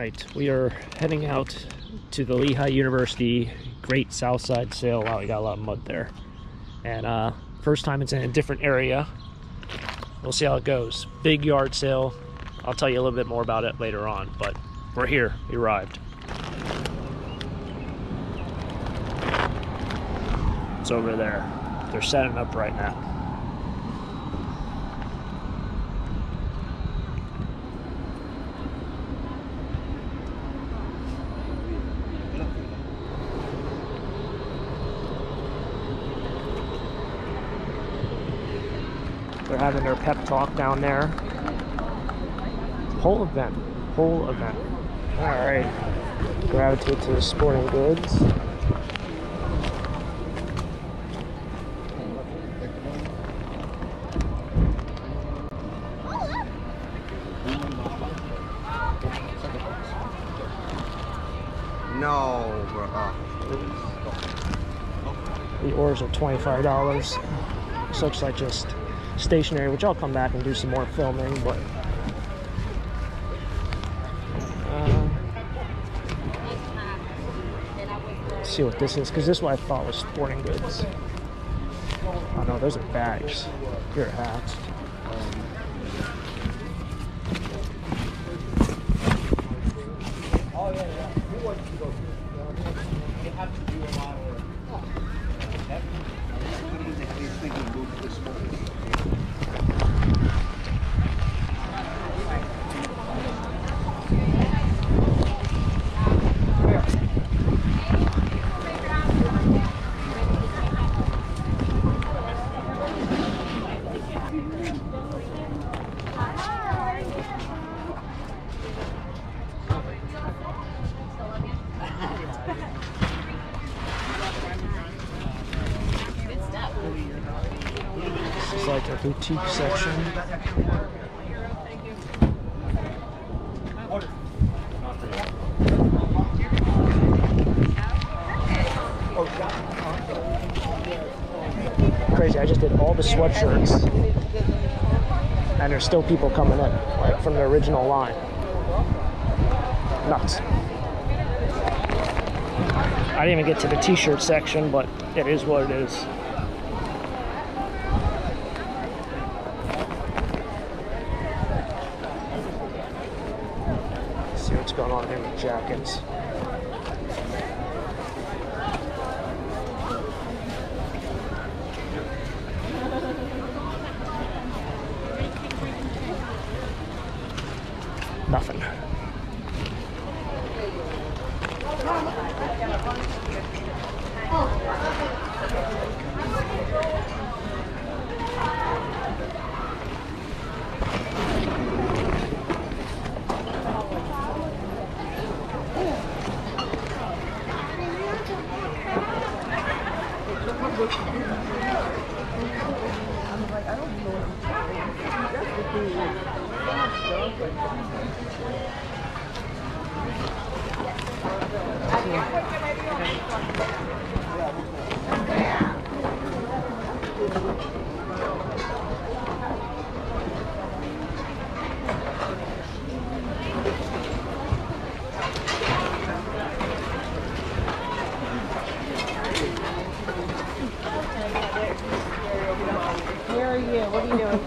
right, we are heading out to the Lehigh University Great Southside Sale. Wow, we got a lot of mud there. And first time it's in a different area. We'll see how it goes. Big yard sale. I'll tell you a little bit more about it later on, but we're here. We arrived. It's over there. They're setting up right now. They're having their pep talk down there. Whole event. Alright. Gravitate to the sporting goods. No, bro. The oars are $25. This looks like just stationary, which I'll come back and do some more filming, but let's see what this is, because this is what I thought was sporting goods. Oh no, those are bags. Here are hats. Oh yeah. Who wants to go? You have to do a lot of. This is like a boutique section. Crazy, I just did all the sweatshirts and there's still people coming in, like from the original line. Nuts. I didn't even get to the t-shirt section, but it is what it is. See what's going on here with jackets. Nothing. Where are you? What are you doing?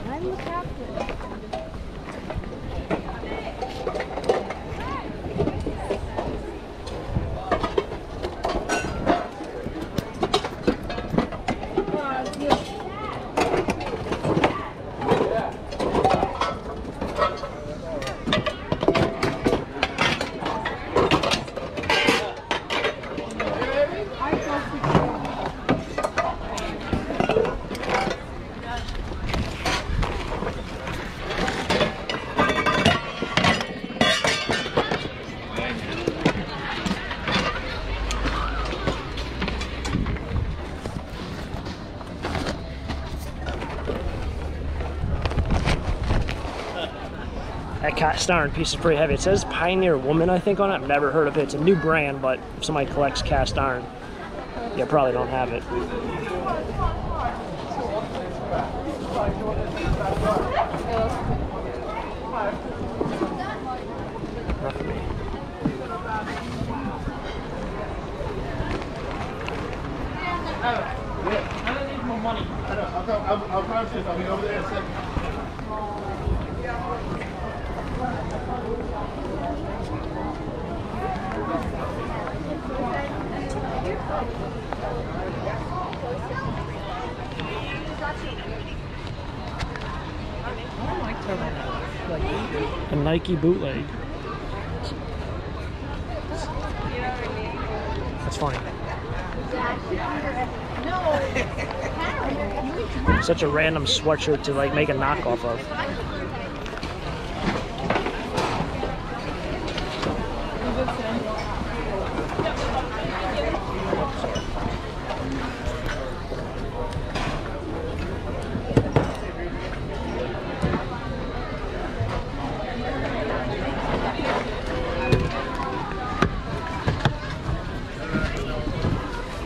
I'm the captain. That cast iron piece is pretty heavy. It says Pioneer Woman, I think, on it. I've never heard of it. It's a new brand, but if somebody collects cast iron, you probably don't have it. Not for me. Yeah, I don't need more money. I know. I'll process. I'll be over there in a second. A Nike bootleg. That's funny. Such a random sweatshirt to like make a knockoff of.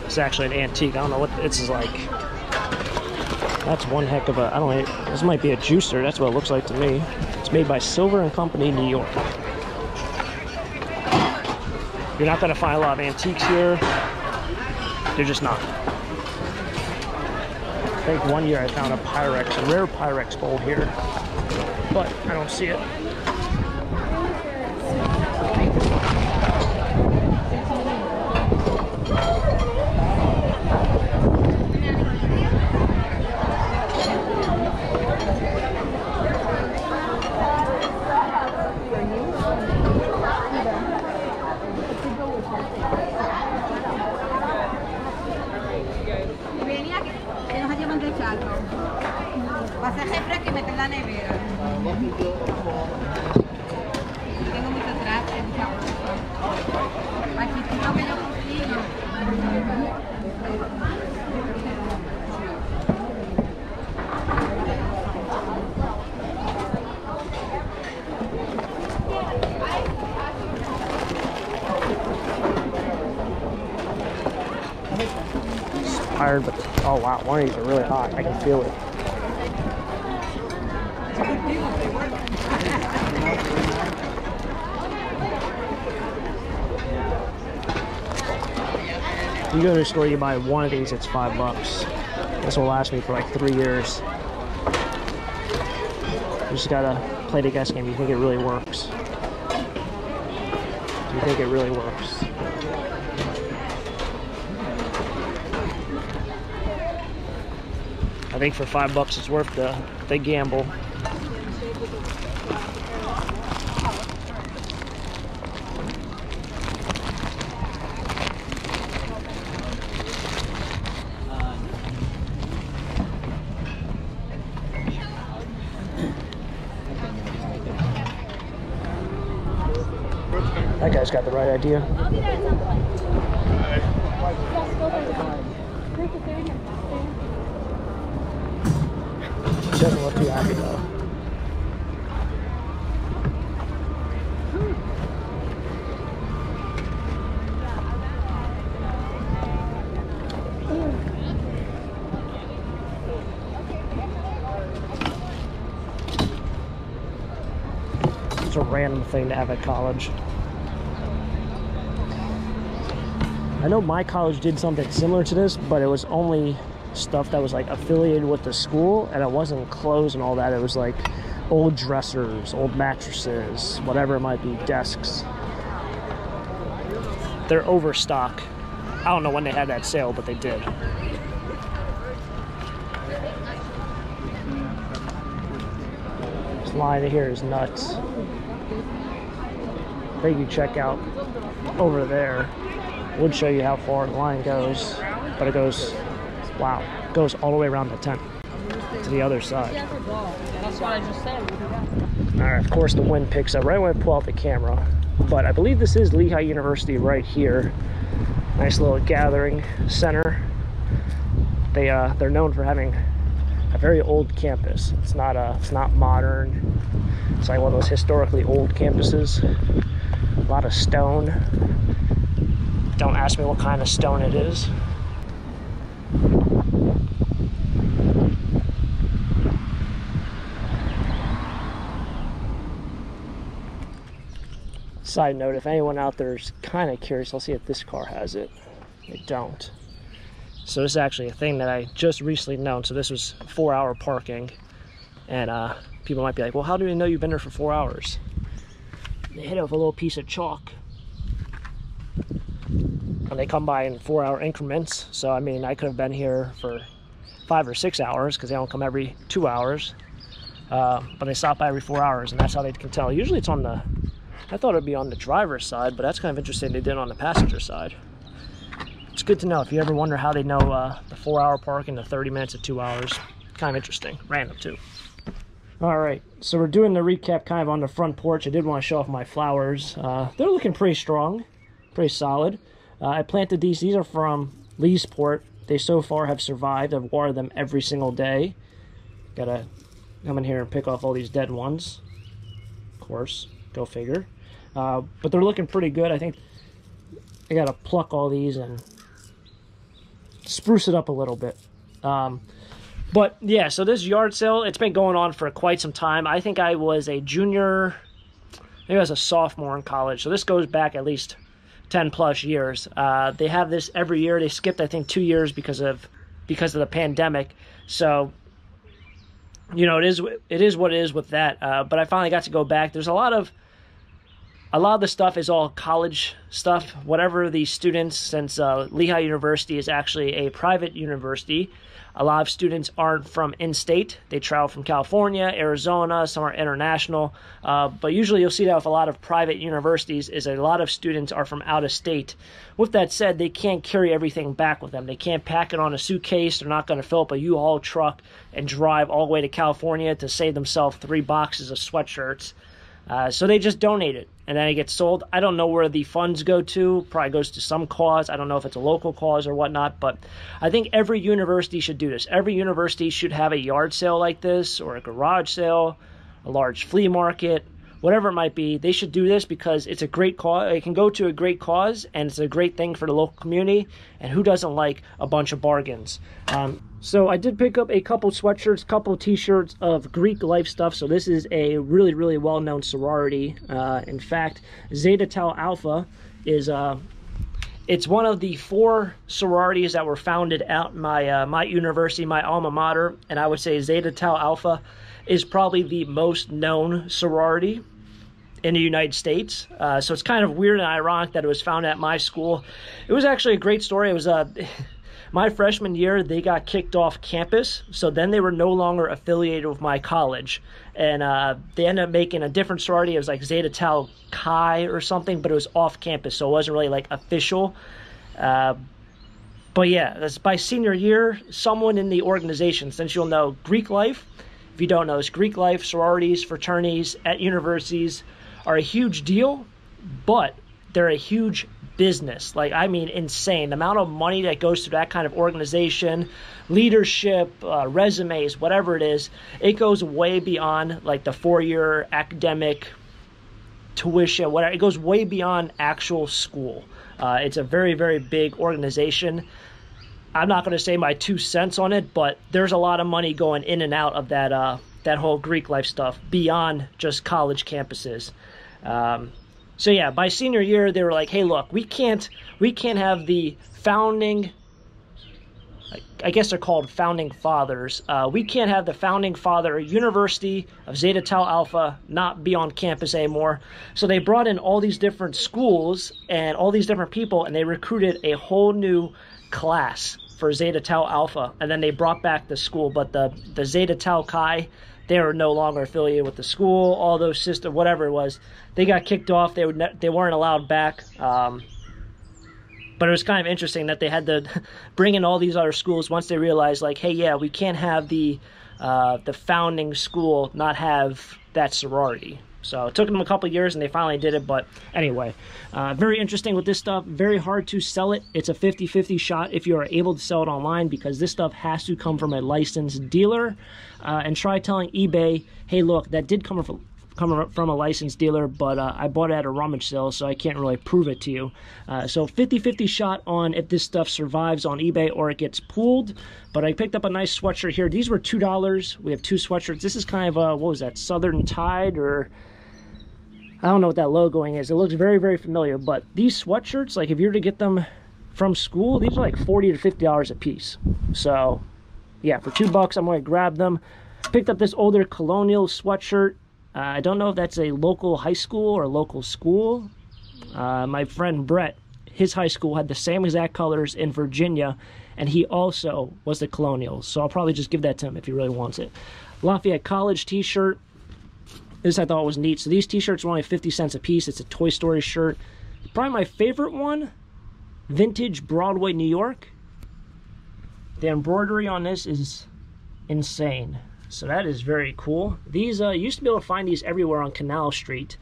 It's actually an antique. I don't know what this is like. That's one heck of a, I don't know, this might be a juicer. That's what it looks like to me. It's made by Silver and Company, New York. You're not gonna find a lot of antiques here. They're just not. I think one year I found a Pyrex, a rare Pyrex bowl here, but I don't see it. Tired, but oh wow, one of these are really hot. I can feel it. You go to the store, you buy one of these, it's $5. This will last me for like 3 years. You just gotta play the guess game. You think it really works? You think it really works? I think for $5 it's worth the gamble. That guy's got the right idea. He doesn't look too happy though. It's a random thing to have at college. I know my college did something similar to this, but it was only stuff that was like affiliated with the school, and it wasn't clothes and all that. It was like old dressers, old mattresses, whatever it might be, desks. They're overstock. I don't know when they had that sale, but they did. This line here is nuts. I think you check out over there. Would show you how far the line goes, but it goes, wow, it goes all the way around the tent to the other side. That's what I just said. All right, of course the wind picks up right when I pull out the camera, but I believe this is Lehigh University right here. Nice little gathering center. They're known for having a very old campus. It's not modern. It's like one of those historically old campuses. A lot of stone. Don't ask me what kind of stone it is. Side note, if anyone out there is kind of curious, I'll see if this car has it. They don't. So this is actually a thing that I just recently known. So this was 4-hour parking. And people might be like, well, how do you know you've been there for 4 hours? They hit it with a little piece of chalk. And they come by in 4-hour increments. So, I mean, I could have been here for 5 or 6 hours because they don't come every 2 hours. But they stop by every 4 hours, and that's how they can tell. Usually it's on the... I thought it would be on the driver's side, but that's kind of interesting they did it on the passenger side. It's good to know if you ever wonder how they know the 4-hour parking, the 30 minutes at 2 hours. Kind of interesting. Random, too. All right, so we're doing the recap kind of on the front porch. I did want to show off my flowers. They're looking pretty strong, pretty solid. I planted these. These are from Leesport. They so far have survived. I've watered them every single day. Gotta come in here and pick off all these dead ones. Of course, go figure. But they're looking pretty good. I think I gotta pluck all these and spruce it up a little bit. But yeah, so this yard sale, it's been going on for quite some time. I think I was a junior, maybe I was a sophomore in college. So this goes back at least 10 plus years. They have this every year. They skipped, I think, 2 years because of the pandemic. So, you know, it is what it is with that. But I finally got to go back. There's a lot of the stuff is all college stuff. Whatever the students, since Lehigh University is actually a private university, a lot of students aren't from in-state. They travel from California, Arizona, some are international. But usually you'll see that with a lot of private universities is a lot of students are from out of state. With that said, they can't carry everything back with them. They can't pack it on a suitcase. They're not going to fill up a U-Haul truck and drive all the way to California to save themselves 3 boxes of sweatshirts. So they just donate it, and then it gets sold. I don't know where the funds go to. Probably goes to some cause. I don't know if it's a local cause or whatnot, but I think every university should do this. Every university should have a yard sale like this, or a garage sale, a large flea market, whatever it might be. They should do this because it's a great cause. It can go to a great cause, and it's a great thing for the local community, and who doesn't like a bunch of bargains? So I did pick up a couple sweatshirts, couple t-shirts of Greek life stuff. So this is a really, really well-known sorority. In fact, Zeta Tau Alpha is it's one of the 4 sororities that were founded at my university, my alma mater, and I would say Zeta Tau Alpha is probably the most known sorority in the United States. So it's kind of weird and ironic that it was founded at my school. It was actually a great story. It was my freshman year, they got kicked off campus, so then they were no longer affiliated with my college, and they ended up making a different sorority. It was like Zeta Tau Chi or something, but it was off campus, so it wasn't really like official. But yeah, that's by senior year, someone in the organization, since you'll know Greek life, if you don't know, it's Greek life, sororities, fraternities at universities are a huge deal, but they're a huge business. Like, I mean, insane. The amount of money that goes to that kind of organization, leadership, resumes, whatever it is, it goes way beyond like the 4-year academic tuition, whatever. It goes way beyond actual school. It's a very, very big organization. I'm not going to say my 2 cents on it, but there's a lot of money going in and out of that whole Greek life stuff beyond just college campuses. So yeah, by senior year, they were like, hey, look, we can't have the founding, I guess they're called founding fathers. We can't have the founding father University of Zeta Tau Alpha not be on campus anymore. So they brought in all these different schools and all these different people, and they recruited a whole new class for Zeta Tau Alpha. And then they brought back the school, but the Zeta Tau Chi, they were no longer affiliated with the school. All those systems, whatever it was, they got kicked off. They weren't allowed back. But it was kind of interesting that they had to bring in all these other schools once they realized, like, hey, yeah, we can't have the founding school not have that sorority. So it took them a couple years, and they finally did it. But anyway, very interesting with this stuff. Very hard to sell it. It's a 50-50 shot if you are able to sell it online, because this stuff has to come from a licensed dealer. And try telling eBay, hey, look, that did come coming from a licensed dealer, but I bought it at a rummage sale, so I can't really prove it to you. So 50-50 shot on if this stuff survives on eBay or it gets pooled. But I picked up a nice sweatshirt here. These were $2. We have 2 sweatshirts. This is kind of a, what was that, Southern Tide, or I don't know what that logoing is. It looks very, very familiar. But these sweatshirts, like if you were to get them from school, these are like $40 to $50 a piece. So yeah, for $2, I'm going to grab them. Picked up this older Colonial sweatshirt. I don't know if that's a local high school or local school. My friend Brett, his high school had the same exact colors in Virginia, and he also was the Colonials. So I'll probably just give that to him if he really wants it. Lafayette College t-shirt. This I thought was neat. So these t-shirts were only 50 cents a piece. It's a Toy Story shirt. Probably my favorite one, Vintage Broadway, New York. The embroidery on this is insane. So that is very cool. These, you used to be able to find these everywhere on Canal Street.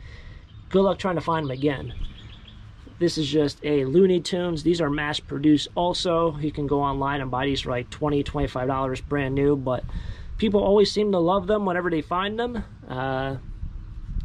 Good luck trying to find them again. This is just a Looney Tunes. These are mass produced also. You can go online and buy these for like $20, $25 brand new, but people always seem to love them whenever they find them. And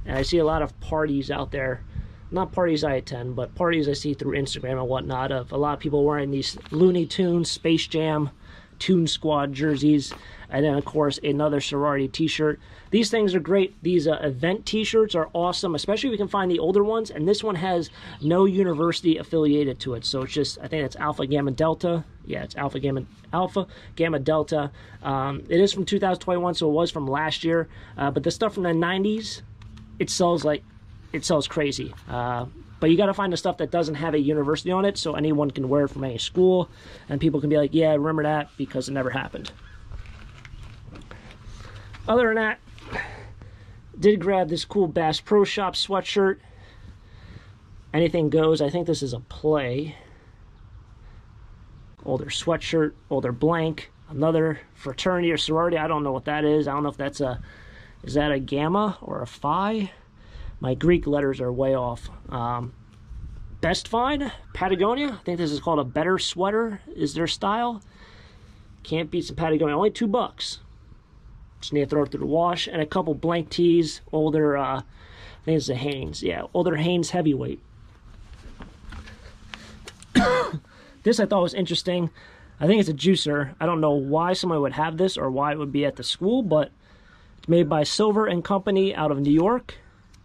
I see a lot of parties out there. Not parties I attend, but parties I see through Instagram and whatnot of a lot of people wearing these Looney Tunes, Space Jam, Toon Squad jerseys, and then of course another sorority t-shirt. These things are great. These event t-shirts are awesome, especially if you can find the older ones, and this one has no university affiliated to it, so it's just, I think it's Alpha Gamma Delta. Yeah, it's Alpha Gamma Delta. It is from 2021, so it was from last year, but the stuff from the 90s, it sells crazy. But you got to find the stuff that doesn't have a university on it, so anyone can wear it from any school, and people can be like, yeah, I remember that, because it never happened. Other than that, did grab this cool Bass Pro Shop sweatshirt. Anything goes. I think this is a play. Older sweatshirt, older blank. Another fraternity or sorority. I don't know what that is. I don't know if that's a, is that a Gamma or a Phi? My Greek letters are way off. Best Find, Patagonia. I think this is called a Better Sweater, is their style. Can't beat some Patagonia. Only $2. Just need to throw it through the wash. And a couple blank tees. Older, I think it's a Hanes. Yeah, older Hanes heavyweight. This I thought was interesting. I think it's a juicer. I don't know why somebody would have this or why it would be at the school, but it's made by Silver and Company out of New York.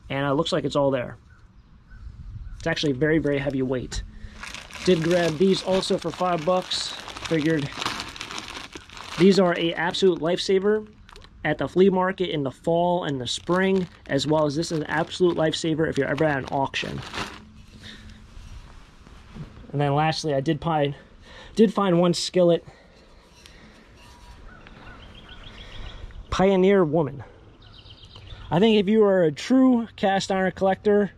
And it looks like it's all there. It's actually very, very heavy weight. Did grab these also for $5. Figured these are a absolute lifesaver at the flea market in the fall and the spring, as well as this is an absolute lifesaver if you're ever at an auction. And then lastly, I did find one skillet. Pioneer Woman. I think if you are a true cast iron collector,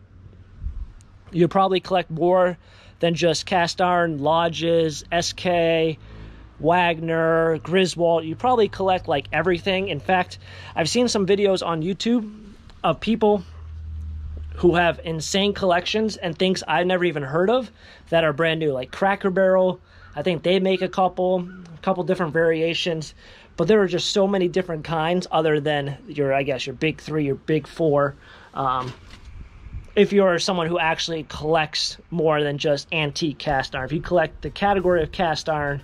you'd probably collect more than just cast iron, Lodges, SK, Wagner, Griswold. You probably collect like everything. In fact, I've seen some videos on YouTube of people who have insane collections and things I've never even heard of that are brand new, like Cracker Barrel. I think they make a couple different variations, but there are just so many different kinds other than your, I guess, your big three, your big four. If you're someone who actually collects more than just antique cast iron. If you collect the category of cast iron,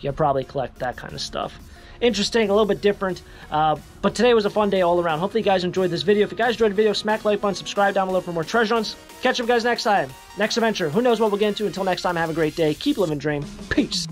you'll probably collect that kind of stuff. Interesting, a little bit different, but today was a fun day all around. Hopefully you guys enjoyed this video. If you guys enjoyed the video, smack the like button, subscribe down below for more treasure hunts. Catch up guys next time, next adventure. Who knows what we'll get into. Until next time, have a great day. Keep living dream. Peace.